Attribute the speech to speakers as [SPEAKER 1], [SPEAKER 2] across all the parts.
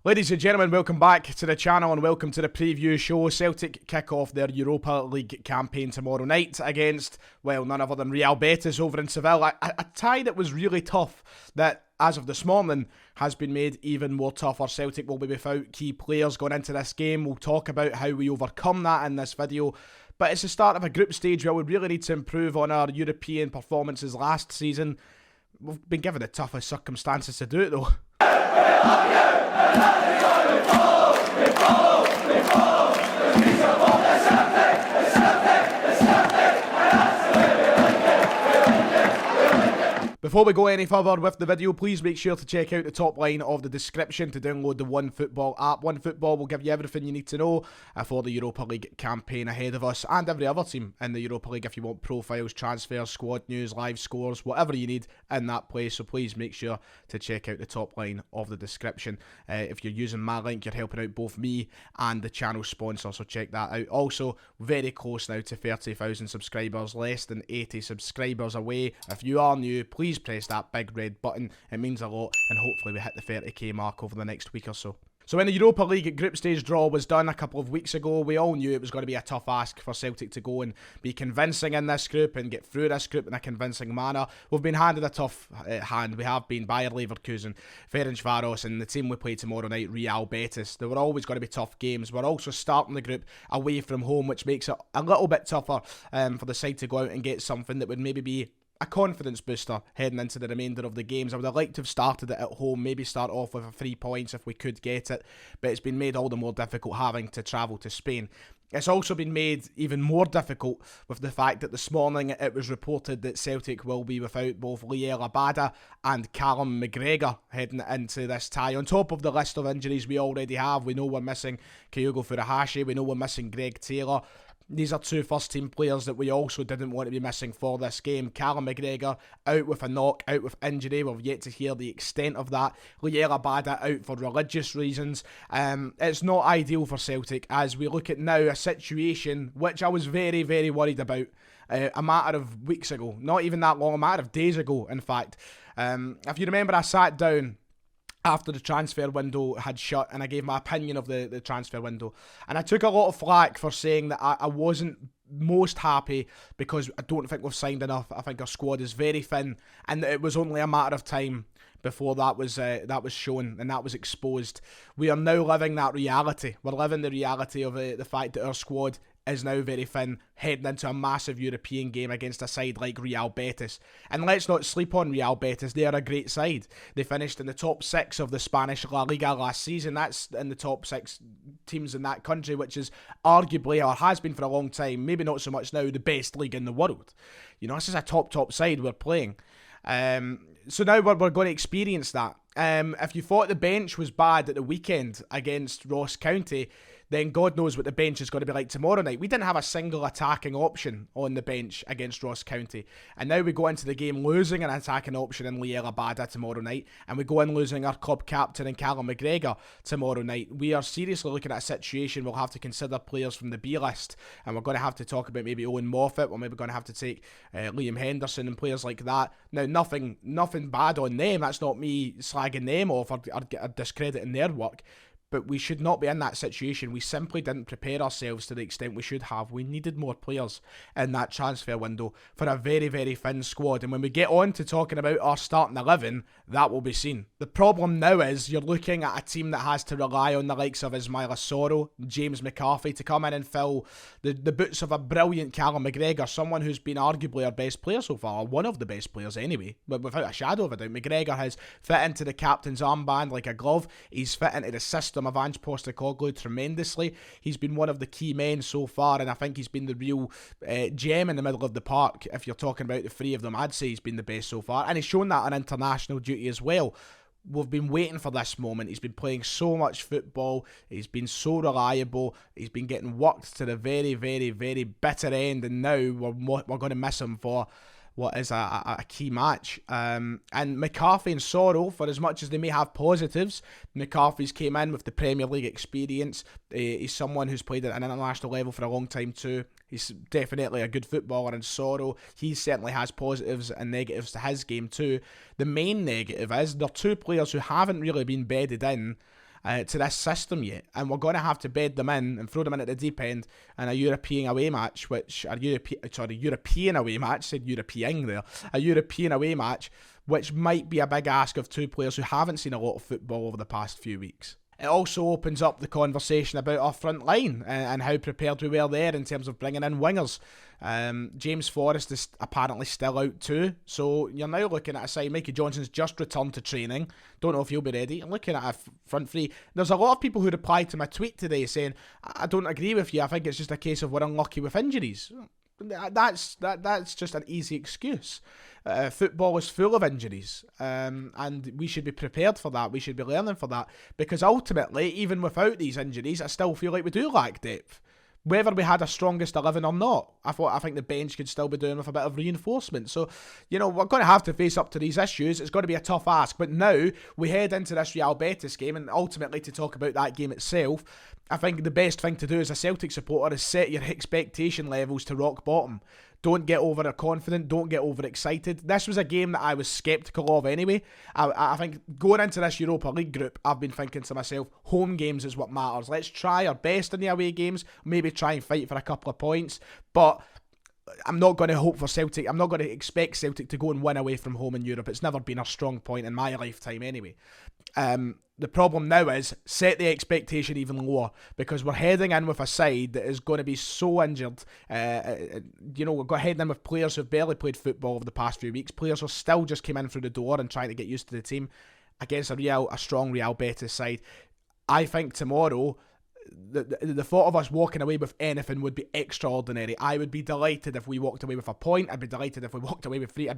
[SPEAKER 1] Ladies and gentlemen, welcome back to the channel and welcome to the preview show. Celtic kick off their Europa League campaign tomorrow night against, well, none other than Real Betis over in Seville. A tie that was really tough that, as of this morning, has been made even more tougher. Celtic will be without key players going into this game. We'll talk about how we overcome that in this video. But it's the start of a group stage where we really need to improve on our European performances last season. We've been given the toughest circumstances to do it though. Before we go any further with the video, please make sure to check out the top line of the description to download the OneFootball app. OneFootball will give you everything you need to know for the Europa League campaign ahead of us and every other team in the Europa League if you want profiles, transfers, squad news, live scores, whatever you need in that place. So please make sure to check out the top line of the description. If you're using my link, you're helping out both me and the channel sponsor, so check that out. Also, very close now to 30,000 subscribers, less than 80 subscribers away. If you are new, please press that big red button. It means a lot, and hopefully we hit the 30k mark over the next week or so. So when the Europa League group stage draw was done a couple of weeks ago, we all knew it was going to be a tough ask for Celtic to go and be convincing in this group and get through this group in a convincing manner. We've been handed a tough hand. We have been Bayer Leverkusen, Ferencvaros, and the team we play tomorrow night, Real Betis. They were always going to be tough games. We're also starting the group away from home, which makes it a little bit tougher for the side to go out and get something that would maybe be a confidence booster heading into the remainder of the games. I would have liked to have started it at home, maybe start off with 3 points if we could get it, but it's been made all the more difficult having to travel to Spain. It's also been made even more difficult with the fact that this morning it was reported that Celtic will be without both Liel Abada and Callum Mcgregor heading into this tie. On top of the list of injuries we already have, we know we're missing Kyogo Furuhashi, we know we're missing Greg Taylor. These are 2 first-team players that we also didn't want to be missing for this game. Callum Mcgregor out with a knock, out with injury. We've yet to hear the extent of that. Liel Abada out for religious reasons. It's not ideal for Celtic as we look at now a situation which I was very, very worried about a matter of weeks ago. Not even that long, a matter of days ago, in fact. If you remember, I sat down after the transfer window had shut and I gave my opinion of the transfer window, and I took a lot of flack for saying that I wasn't most happy because I don't think we've signed enough. I think our squad is very thin and that it was only a matter of time before that was shown and that was exposed. We are now living that reality. We're living the reality of the fact that our squad is now very thin, heading into a massive European game against a side like Real Betis. And let's not sleep on Real Betis, they are a great side. They finished in the top 6 of the Spanish La Liga last season. That's in the top 6 teams in that country, which is arguably, or has been for a long time, maybe not so much now, the best league in the world. You know, this is a top side we're playing. So now we're going to experience that. If you thought the bench was bad at the weekend against Ross County, then God knows what the bench is going to be like tomorrow night. We didn't have a single attacking option on the bench against Ross County. And now we go into the game losing an attacking option in Liel Abada tomorrow night. And we go in losing our club captain in Callum Mcgregor tomorrow night. We are seriously looking at a situation we'll have to consider players from the B list. And we're going to have to talk about maybe Owen Moffat. We're maybe going to have to take Liam Henderson and players like that. Now, nothing bad on them. That's not me slagging them off or discrediting their work. But we should not be in that situation. We simply didn't prepare ourselves to the extent we should have. We needed more players in that transfer window for a very, very thin squad. And when we get on to talking about our starting 11, that will be seen. The problem now is you're looking at a team that has to rely on the likes of Ismaila Soro, James McCarthy to come in and fill the boots of a brilliant Callum Mcgregor, someone who's been arguably our best player so far, one of the best players anyway, but without a shadow of a doubt. McGregor has fit into the captain's armband like a glove. He's fit into the system of Ange Postecoglou tremendously. He's been one of the key men so far, and I think he's been the real gem in the middle of the park. If you're talking about the 3 of them, I'd say he's been the best so far, and he's shown that on international duty as well. We've been waiting for this moment. He's been playing so much football. He's been so reliable. He's been getting worked to the very, very, very bitter end, and now we're going to miss him for what is a key match. And McCarthy and Soro, for as much as they may have positives, McCarthy's came in with the Premier League experience. He's someone who's played at an international level for a long time too. He's definitely a good footballer, and Soro, he certainly has positives and negatives to his game too. The main negative is they're 2 players who haven't really been bedded in to this system yet, and we're going to have to bed them in and throw them in at the deep end in a European away match, European away match, said European there, a European away match, which might be a big ask of two players who haven't seen a lot of football over the past few weeks. It also opens up the conversation about our front line and how prepared we were there in terms of bringing in wingers. James Forrest is apparently still out too, so you're now looking at a side. Mikey Johnson's just returned to training. Don't know if he'll be ready. You're looking at a front three. There's a lot of people who replied to my tweet today saying, I don't agree with you, I think it's just a case of we're unlucky with injuries. That's just an easy excuse. Football is full of injuries, and we should be prepared for that. We should be learning for that, because ultimately, even without these injuries, I still feel like we do lack depth. Whether we had a strongest 11 or not, I think the bench could still be doing with a bit of reinforcement. So, we're going to have to face up to these issues. It's going to be a tough ask. But now we head into this Real Betis game, and ultimately to talk about that game itself, I think the best thing to do as a Celtic supporter is set your expectation levels to rock bottom. Don't get overconfident. Don't get overexcited. This was a game that I was sceptical of anyway. I think going into this Europa League group, I've been thinking to myself, home games is what matters. Let's try our best in the away games. Maybe try and fight for a couple of points. But I'm not going to hope for Celtic. I'm not going to expect Celtic to go and win away from home in Europe. It's never been a strong point in my lifetime anyway. The problem now is set the expectation even lower, because we're heading in with a side that is going to be so injured. We're heading in with players who've barely played football over the past few weeks. Players who still just came in through the door and trying to get used to the team against a strong Real Betis side. I think tomorrow, the thought of us walking away with anything would be extraordinary. I would be delighted if we walked away with a point. I'd be delighted if we walked away with 3.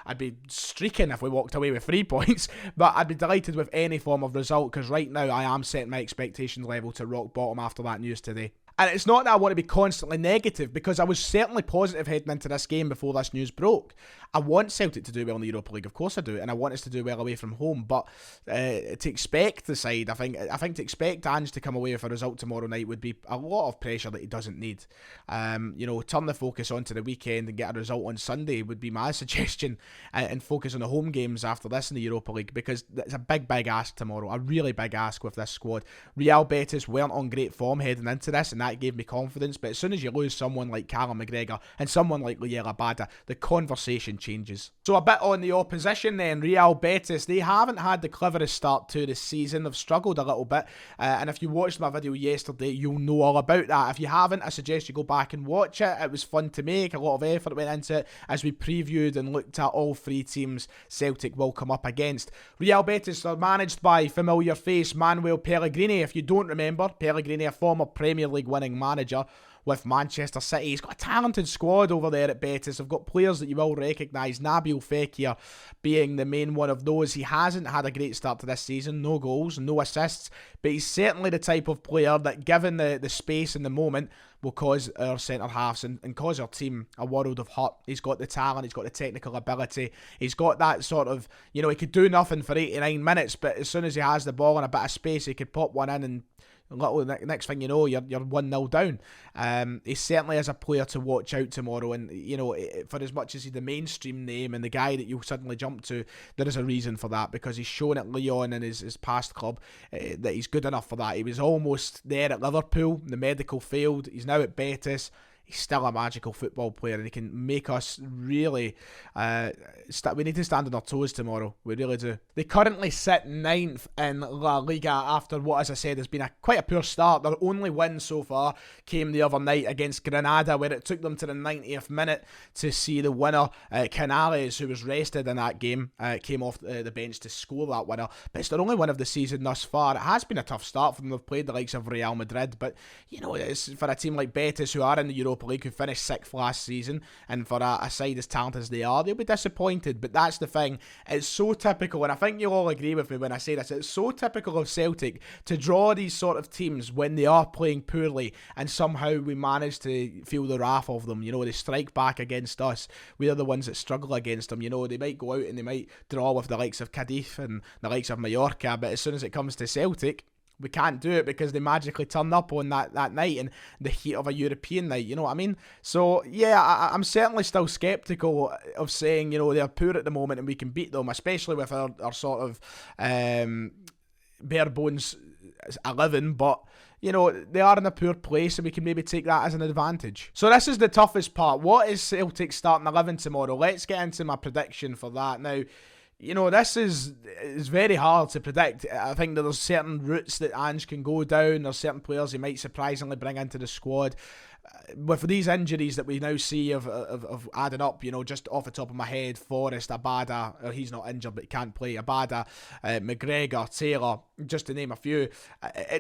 [SPEAKER 1] I'd be streaking if we walked away with 3 points. But I'd be delighted with any form of result, because right now I am setting my expectations level to rock bottom after that news today. And it's not that I want to be constantly negative, because I was certainly positive heading into this game before this news broke. I want Celtic to do well in the Europa League, of course I do, and I want us to do well away from home. But to expect the side, I think to expect Ange to come away with a result tomorrow night would be a lot of pressure that he doesn't need. Turn the focus onto the weekend and get a result on Sunday would be my suggestion, and focus on the home games after this in the Europa League, because it's a big ask tomorrow, a really big ask with this squad. Real Betis weren't on great form heading into this, and that gave me confidence, but as soon as you lose someone like Mcgregor and someone like Abada, the conversation changes. So a bit on the opposition then. Real Betis, they haven't had the cleverest start to the season. They've struggled a little bit, and if you watched my video yesterday, you'll know all about that. If you haven't, I suggest you go back and watch it. It was fun to make, a lot of effort went into it as we previewed and looked at all 3 teams Celtic will come up against. Real Betis are managed by familiar face Manuel Pellegrini. If you don't remember, Pellegrini, a former Premier League winning manager with Manchester City. He's got a talented squad over there at Betis. They've got players that you will recognise, Nabil Fekir being the main one of those. He hasn't had a great start to this season, no goals, no assists, but he's certainly the type of player that, given the space and the moment, will cause our centre-halves and cause our team a world of hurt. He's got the talent, he's got the technical ability, he's got that sort of, he could do nothing for 89 minutes, but as soon as he has the ball and a bit of space, he could pop one in, and next thing you know, you're 1-0 down. He certainly is a player to watch out tomorrow, and for as much as he's the mainstream name and the guy that you'll suddenly jump to, there is a reason for that, because he's shown at Lyon and his past club that he's good enough for that. He was almost there at Liverpool, the medical failed, he's now at Betis. He's still a magical football player, and he can make us really... we need to stand on our toes tomorrow. We really do. They currently sit 9th in La Liga after what, as I said, has been quite a poor start. Their only win so far came the other night against Granada, where it took them to the 90th minute to see the winner, Canales, who was rested in that game, came off the bench to score that winner. But it's their only win of the season thus far. It has been a tough start for them. They've played the likes of Real Madrid, but, it's for a team like Betis, who are in the Europa League, who finished 6th last season, and for a side as talented as they are, they'll be disappointed. But that's the thing, it's so typical, and I think you'll all agree with me when I say this, it's so typical of Celtic to draw these sort of teams when they are playing poorly, and somehow we manage to feel the wrath of them. They strike back against us. We are the ones that struggle against them. They might go out and they might draw with the likes of Cadiz and the likes of Mallorca, but as soon as it comes to Celtic, we can't do it because they magically turn up on that night in the heat of a European night, you know what I mean? So, yeah, I'm certainly still sceptical of saying, they're poor at the moment and we can beat them, especially with our sort of bare bones 11, but you know, they are in a poor place and we can maybe take that as an advantage. So this is the toughest part. What is Celtic's starting 11 tomorrow? Let's get into my prediction for that. Now, you know, this is very hard to predict. I think that there's certain routes that Ange can go down. There's certain players he might surprisingly bring into the squad. With these injuries that we now see of adding up, you know, just off the top of my head, Forrest, Abada, or he's not injured but he can't play, Abada, Mcgregor, Taylor, just to name a few,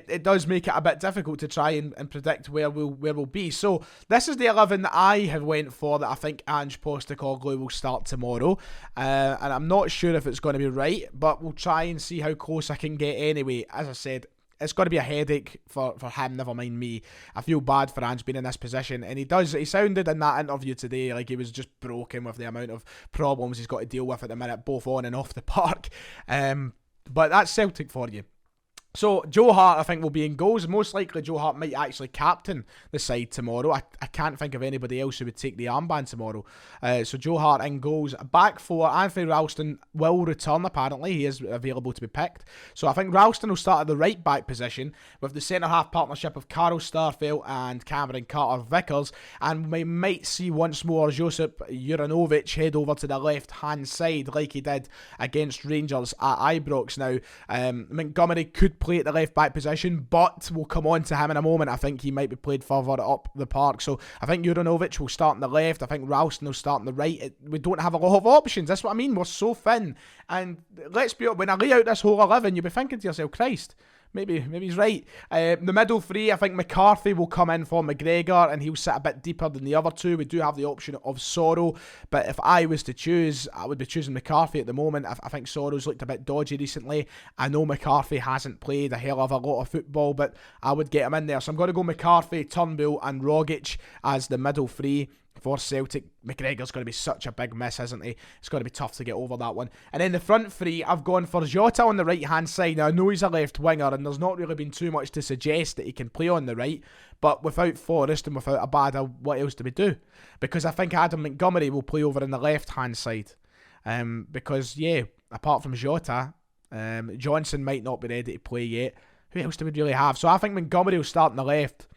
[SPEAKER 1] it does make it a bit difficult to try and predict where we'll be. So this is the 11 that I have went for that I think Ange Postecoglou will start tomorrow, and I'm not sure if it's going to be right, but we'll try and see how close I can get anyway. As I said, it's going to be a headache for him, never mind me. I feel bad for Ange being in this position, and he sounded in that interview today like he was just broken with the amount of problems he's got to deal with at the minute, both on and off the park. But that's Celtic for you. So Joe Hart, I think, will be in goals. Most likely Joe Hart might actually captain the side tomorrow. I can't think of anybody else who would take the armband tomorrow. So Joe Hart in goals. Back four, Anthony Ralston will return, apparently. He is available to be picked. So I think Ralston will start at the right back position with the centre-half partnership of Carl Starfelt and Cameron Carter-Vickers. And we might see once more Josip Juranovic head over to the left-hand side like he did against Rangers at Ibrox. Now, Montgomery could play at the left back position, but we'll come on to him in a moment. I think he might be played further up the park. So I think Juranovic will start on the left. I think Ralston will start on the right. We don't have a lot of options. That's what I mean. We're so thin. And let's be honest, when I lay out this whole 11, you'll be thinking to yourself, Christ, maybe he's right. The middle three, I think McCarthy will come in for McGregor and he'll sit a bit deeper than the other two. We do have the option of Sorrow, but if I was to choose, I would be choosing McCarthy at the moment. I think Sorrow's looked a bit dodgy recently. I know McCarthy hasn't played a hell of a lot of football, but I would get him in there. So I'm going to go McCarthy, Turnbull and Rogic as the middle three for Celtic. McGregor's going to be such a big miss, isn't he? It's going to be tough to get over that one. And then the front three, I've gone for Jota on the right-hand side. Now, I know he's a left winger, and there's not really been too much to suggest that he can play on the right, but without Forrest and without Abada, what else do we do? Because I think Adam Montgomery will play over on the left-hand side. Because, yeah, apart from Jota, Johnson might not be ready to play yet. Who else do we really have? So I think Montgomery will start on the left,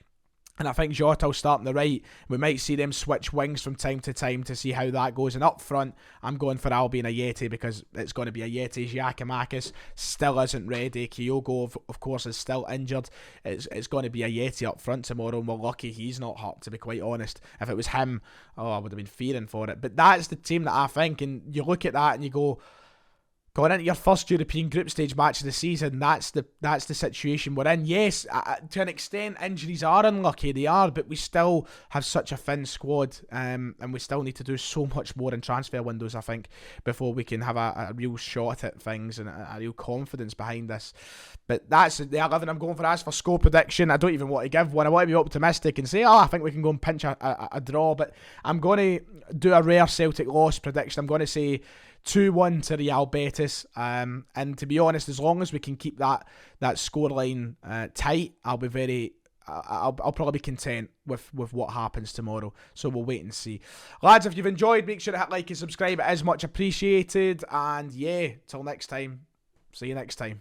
[SPEAKER 1] and I think Jota will start on the right. We might see them switch wings from time to time to see how that goes. And up front, I'm going for Albion Ayeti because it's going to be Ayeti. Giacomakis still isn't ready. Kyogo, of course, is still injured. It's going to be Ayeti up front tomorrow, and we're lucky he's not hurt, to be quite honest. If it was him, I would have been fearing for it. But that's the team that I think, and you look at that and you go, going into your first European group stage match of the season, that's the situation we're in. Yes, to an extent, injuries are unlucky, they are, but we still have such a thin squad, and we still need to do so much more in transfer windows, I think, before we can have a real shot at things and a real confidence behind this. But that's the 11 I'm going for. As for score prediction, I don't even want to give one. I want to be optimistic and say, I think we can go and pinch a draw, but I'm going to do a rare Celtic loss prediction. I'm going to say 2-1 to Real Betis, and to be honest, as long as we can keep that scoreline tight, I'll probably be content with what happens tomorrow. So we'll wait and see. Lads, if you've enjoyed, make sure to hit like and subscribe. It is much appreciated, and yeah, till next time, see you next time.